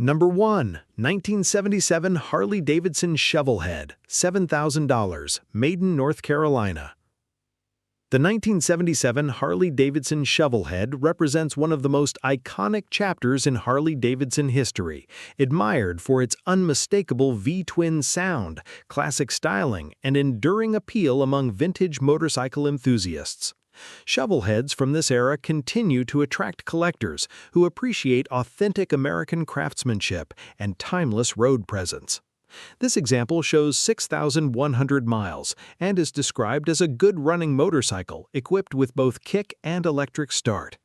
Number 1. 1977 Harley-Davidson Shovelhead, $7,000, made in North Carolina. The 1977 Harley-Davidson Shovelhead represents one of the most iconic chapters in Harley-Davidson history, admired for its unmistakable V-twin sound, classic styling, and enduring appeal among vintage motorcycle enthusiasts. Shovelheads from this era continue to attract collectors who appreciate authentic American craftsmanship and timeless road presence. This example shows 6,100 miles and is described as a good-running motorcycle equipped with both kick and electric start.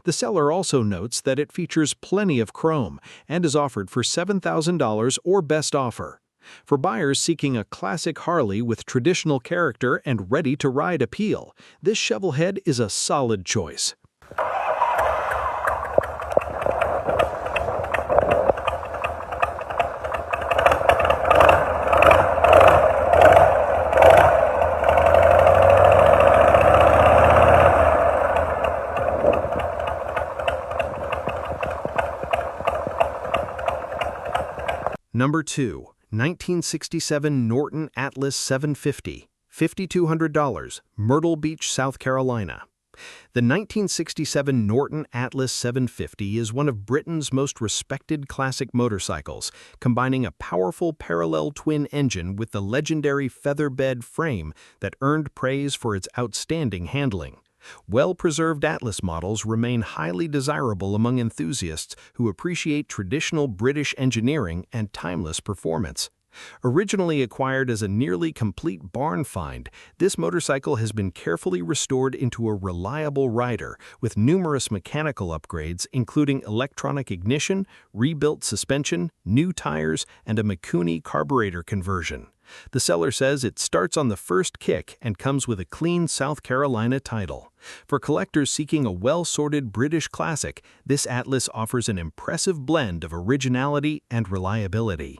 The seller also notes that it features plenty of chrome and is offered for $7,000 or best offer. For buyers seeking a classic Harley with traditional character and ready-to-ride appeal, this Shovelhead is a solid choice. Number 2. 1967 Norton Atlas 750, $5,200, Myrtle Beach, South Carolina. The 1967 Norton Atlas 750 is one of Britain's most respected classic motorcycles, combining a powerful parallel twin engine with the legendary featherbed frame that earned praise for its outstanding handling. Well-preserved Atlas models remain highly desirable among enthusiasts who appreciate traditional British engineering and timeless performance. Originally acquired as a nearly complete barn find, this motorcycle has been carefully restored into a reliable rider with numerous mechanical upgrades including electronic ignition, rebuilt suspension, new tires, and a Mikuni carburetor conversion. The seller says it starts on the first kick and comes with a clean South Carolina title. For collectors seeking a well-sorted British classic, this Atlas offers an impressive blend of originality and reliability.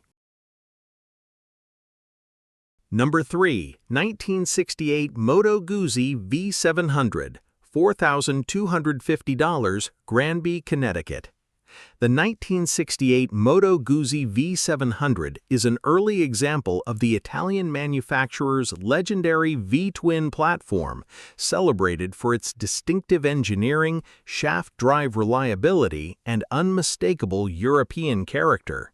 Number 3. 1968 Moto Guzzi V700, $4,250, Granby, Connecticut. The 1968 Moto Guzzi V700 is an early example of the Italian manufacturer's legendary V-twin platform, celebrated for its distinctive engineering, shaft drive reliability, and unmistakable European character.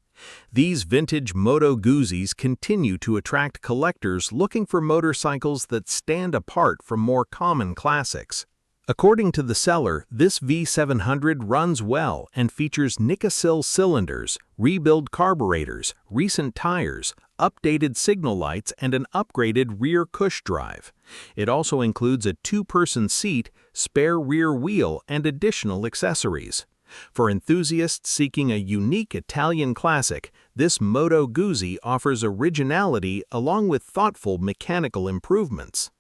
These vintage Moto Guzzis continue to attract collectors looking for motorcycles that stand apart from more common classics. According to the seller, this V700 runs well and features Nikasil cylinders, rebuilt carburetors, recent tires, updated signal lights, and an upgraded rear cush drive. It also includes a two-person seat, spare rear wheel, and additional accessories. For enthusiasts seeking a unique Italian classic, this Moto Guzzi offers originality along with thoughtful mechanical improvements.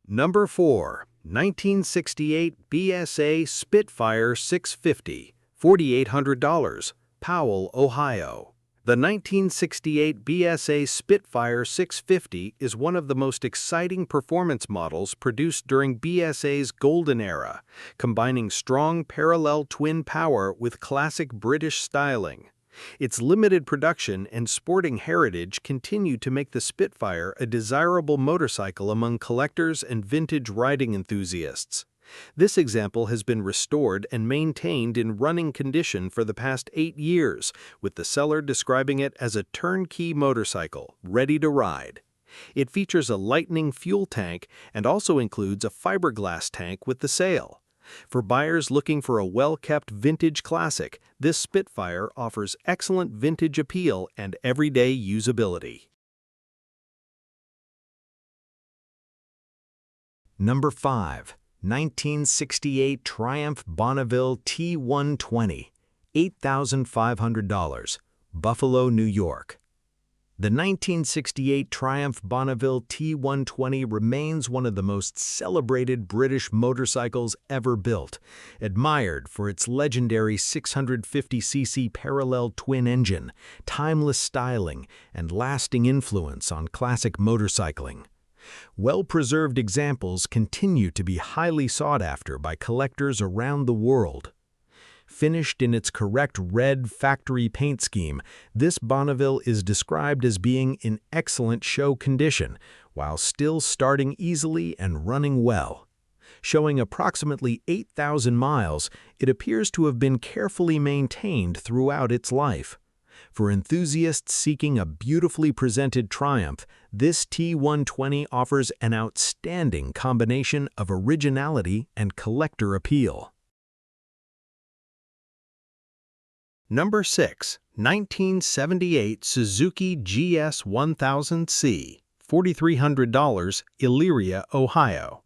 Number 4. 1968 BSA Spitfire 650, $4,800, Powell, Ohio. The 1968 BSA Spitfire 650 is one of the most exciting performance models produced during BSA's golden era, combining strong parallel twin power with classic British styling. Its limited production and sporting heritage continue to make the Spitfire a desirable motorcycle among collectors and vintage riding enthusiasts. This example has been restored and maintained in running condition for the past 8 years, with the seller describing it as a turnkey motorcycle, ready to ride. It features a Lightning fuel tank and also includes a fiberglass tank with the sail. For buyers looking for a well-kept vintage classic, this Spitfire offers excellent vintage appeal and everyday usability. Number 5. 1968 Triumph Bonneville T120, $8,500, Buffalo, New York. The 1968 Triumph Bonneville T120 remains one of the most celebrated British motorcycles ever built, admired for its legendary 650cc parallel twin engine, timeless styling, and lasting influence on classic motorcycling. Well-preserved examples continue to be highly sought after by collectors around the world. Finished in its correct red factory paint scheme, this Bonneville is described as being in excellent show condition, while still starting easily and running well. Showing approximately 8,000 miles, it appears to have been carefully maintained throughout its life. For enthusiasts seeking a beautifully presented Triumph, this T120 offers an outstanding combination of originality and collector appeal. Number 6. 1978 Suzuki GS1000C, $4,300, Elyria, Ohio.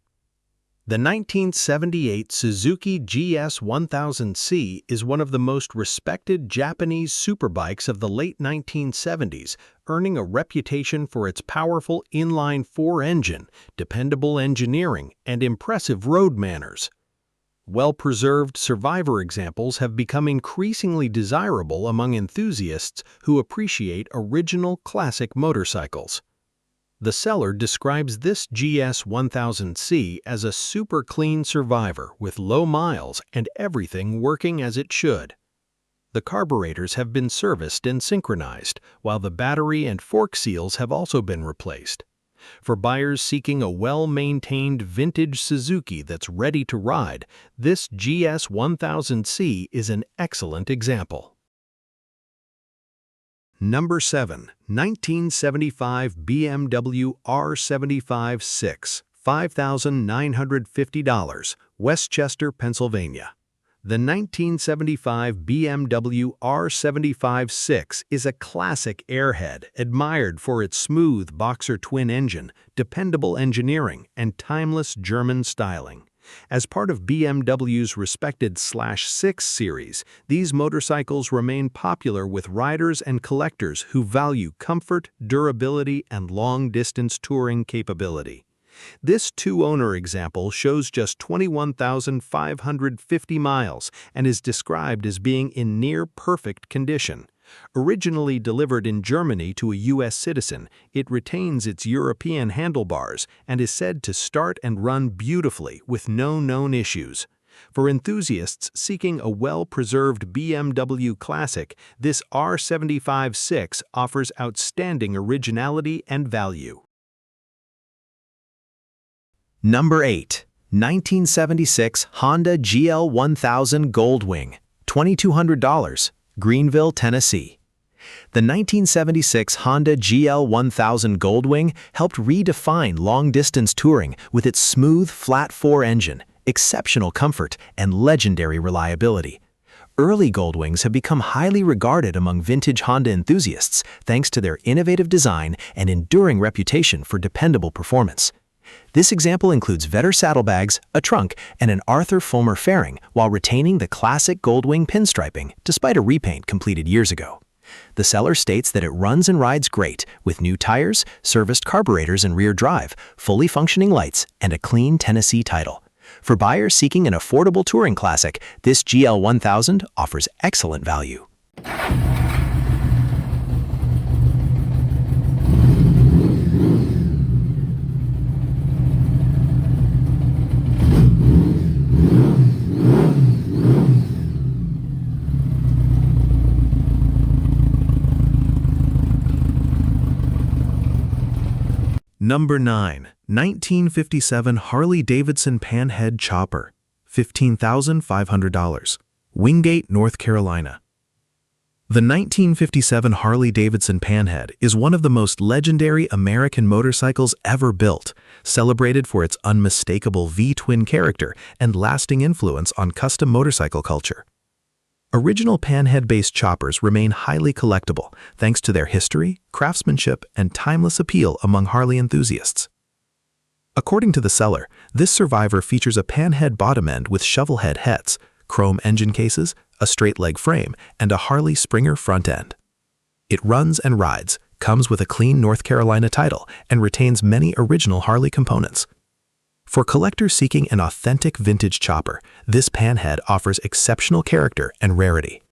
The 1978 Suzuki GS1000C is one of the most respected Japanese superbikes of the late 1970s, earning a reputation for its powerful inline-4 engine, dependable engineering, and impressive road manners. Well-preserved survivor examples have become increasingly desirable among enthusiasts who appreciate original classic motorcycles. The seller describes this GS1000C as a super clean survivor with low miles and everything working as it should. The carburetors have been serviced and synchronized, while the battery and fork seals have also been replaced. For buyers seeking a well-maintained vintage Suzuki that's ready to ride, this GS1000C is an excellent example. Number 7. 1975 BMW R75/6, $5,950, Westchester, Pennsylvania. The 1975 BMW R75/6 is a classic airhead admired for its smooth boxer twin engine, dependable engineering, and timeless German styling. As part of BMW's respected /6 series, these motorcycles remain popular with riders and collectors who value comfort, durability, and long-distance touring capability. This two-owner example shows just 21,550 miles and is described as being in near-perfect condition. Originally delivered in Germany to a U.S. citizen, it retains its European handlebars and is said to start and run beautifully with no known issues. For enthusiasts seeking a well-preserved BMW classic, this R75/6 offers outstanding originality and value. Number 8. 1976 Honda GL1000 Goldwing, $2,200, Greenville, Tennessee. The 1976 Honda GL1000 Goldwing helped redefine long-distance touring with its smooth, flat-4 engine, exceptional comfort, and legendary reliability. Early Goldwings have become highly regarded among vintage Honda enthusiasts thanks to their innovative design and enduring reputation for dependable performance. This example includes Vetter saddlebags, a trunk, and an Arthur Fulmer fairing while retaining the classic Goldwing pinstriping despite a repaint completed years ago. The seller states that it runs and rides great with new tires, serviced carburetors and rear drive, fully functioning lights, and a clean Tennessee title. For buyers seeking an affordable touring classic, this GL1000 offers excellent value. Number 9. 1957 Harley-Davidson Panhead Chopper, $15,500, Wingate, North Carolina. The 1957 Harley-Davidson Panhead is one of the most legendary American motorcycles ever built, celebrated for its unmistakable V-twin character and lasting influence on custom motorcycle culture. Original Panhead-based choppers remain highly collectible thanks to their history, craftsmanship, and timeless appeal among Harley enthusiasts. According to the seller, this survivor features a Panhead bottom end with shovelhead heads, chrome engine cases, a straight-leg frame, and a Harley Springer front end. It runs and rides, comes with a clean North Carolina title, and retains many original Harley components. For collectors seeking an authentic vintage chopper, this Panhead offers exceptional character and rarity.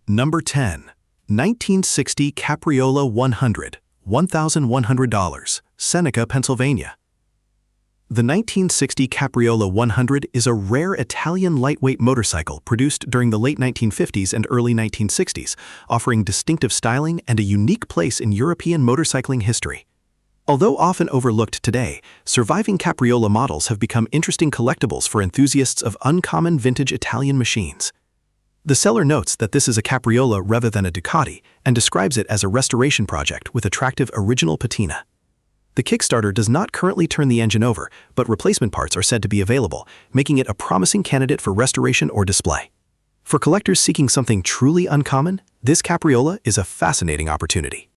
Number 10. 1960 Capriolo 100, $1,100, Seneca, Pennsylvania. The 1960 Capriolo 100 is a rare Italian lightweight motorcycle produced during the late 1950s and early 1960s, offering distinctive styling and a unique place in European motorcycling history. Although often overlooked today, surviving Capriola models have become interesting collectibles for enthusiasts of uncommon vintage Italian machines. The seller notes that this is a Capriola rather than a Ducati and describes it as a restoration project with attractive original patina. The Kickstarter does not currently turn the engine over, but replacement parts are said to be available, making it a promising candidate for restoration or display. For collectors seeking something truly uncommon, this Capriola is a fascinating opportunity.